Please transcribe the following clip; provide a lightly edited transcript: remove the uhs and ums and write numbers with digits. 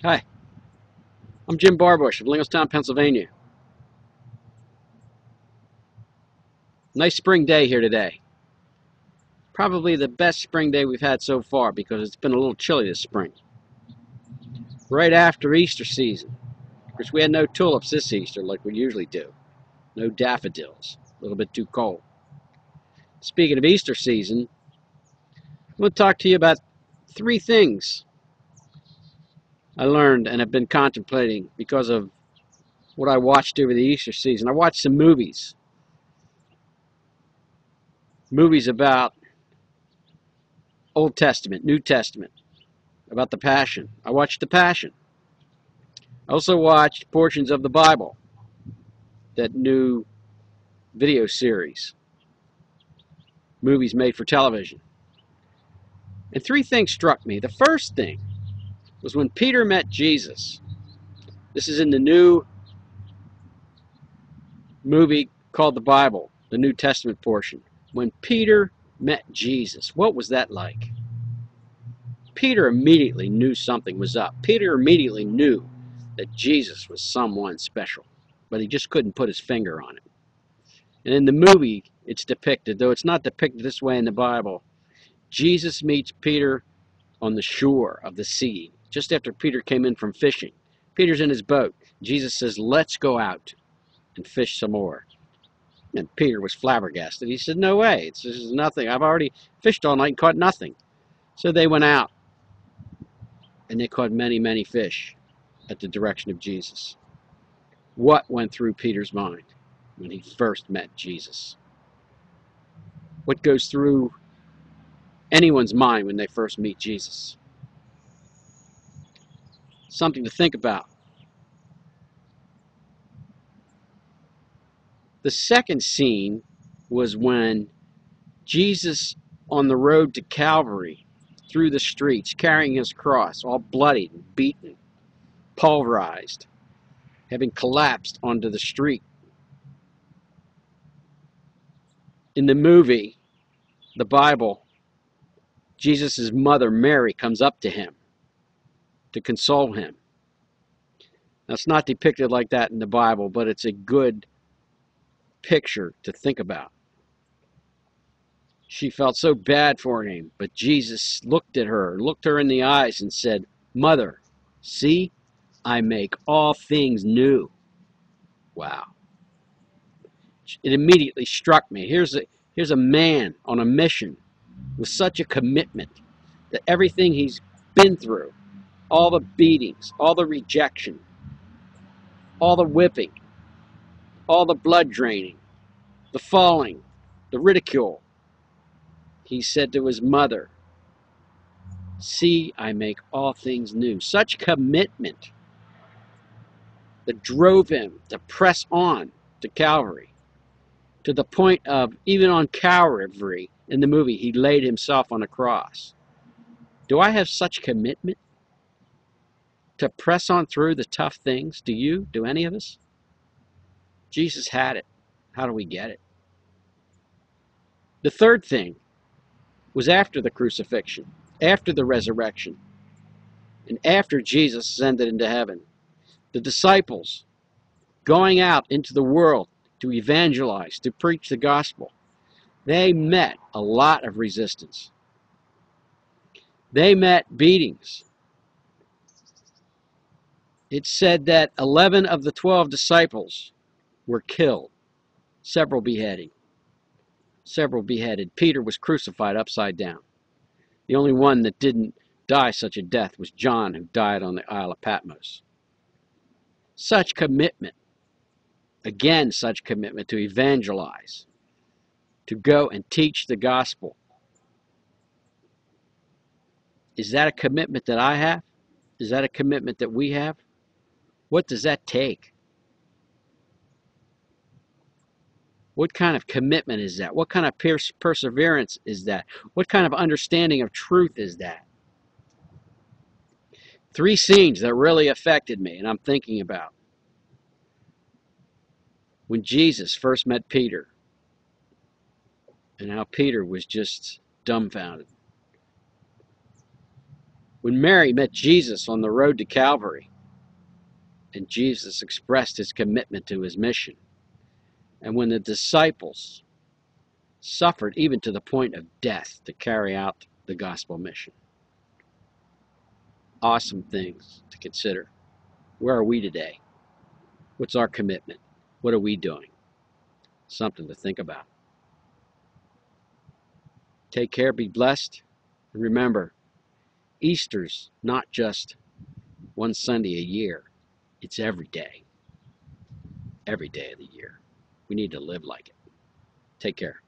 Hi, I'm Jim Barbush of Linglestown, Pennsylvania. Nice spring day here today. Probably the best spring day we've had so far because it's been a little chilly this spring. Right after Easter season. Of course, we had no tulips this Easter like we usually do. No daffodils. A little bit too cold. Speaking of Easter season, I'm going to talk to you about 3 things I learned and have been contemplating because of what I watched over the Easter season. I watched some movies. Movies about Old Testament, New Testament, about the Passion. I watched the Passion. I also watched portions of the Bible, that new video series, movies made for television. And 3 things struck me. The first thing was when Peter met Jesus. This is in the new movie called the Bible, the New Testament portion. When Peter met Jesus, what was that like? Peter immediately knew something was up. Peter immediately knew that Jesus was someone special, but he just couldn't put his finger on it. And in the movie, it's depicted, though it's not depicted this way in the Bible, Jesus meets Peter on the shore of the sea, just after Peter came in from fishing. Peter's in his boat. Jesus says, let's go out and fish some more. And Peter was flabbergasted. He said, no way, this is nothing. I've already fished all night and caught nothing. So they went out, and they caught many, many fish at the direction of Jesus. What went through Peter's mind when he first met Jesus? What goes through anyone's mind when they first meet Jesus? Something to think about. The second scene was when Jesus, on the road to Calvary, through the streets, carrying his cross, all bloodied and beaten, pulverized, having collapsed onto the street. In the movie, the Bible, Jesus' mother, Mary, comes up to him to console him. Now, it's not depicted like that in the Bible, but it's a good picture to think about. She felt so bad for him, but Jesus looked at her, looked her in the eyes and said, Mother, see, I make all things new. Wow. It immediately struck me. Here's a man on a mission with such a commitment that everything he's been through, all the beatings, all the rejection, all the whipping, all the blood draining, the falling, the ridicule, he said to his mother, see, I make all things new. Such commitment that drove him to press on to Calvary, to the point of, even on Calvary, in the movie, he laid himself on a cross. Do I have such commitment to press on through the tough things? Do you? Do any of us? Jesus had it. How do we get it? The third thing was after the crucifixion, after the resurrection, and after Jesus ascended into heaven. The disciples going out into the world to evangelize, to preach the gospel, they met a lot of resistance. They met beatings. It's said that 11 of the 12 disciples were killed, several beheaded. Peter was crucified upside down. The only one that didn't die such a death was John, who died on the Isle of Patmos. Such commitment. Again, such commitment to evangelize, to go and teach the gospel. Is that a commitment that I have? Is that a commitment that we have? What does that take? What kind of commitment is that? What kind of perseverance is that? What kind of understanding of truth is that? 3 scenes that really affected me, and I'm thinking about. When Jesus first met Peter, and how Peter was just dumbfounded. When Mary met Jesus on the road to Calvary, and Jesus expressed his commitment to his mission, and when the disciples suffered even to the point of death to carry out the gospel mission. Awesome things to consider. Where are we today? What's our commitment? What are we doing? Something to think about. Take care, be blessed, and remember, Easter's not just one Sunday a year. It's every day of the year. We need to live like it. Take care.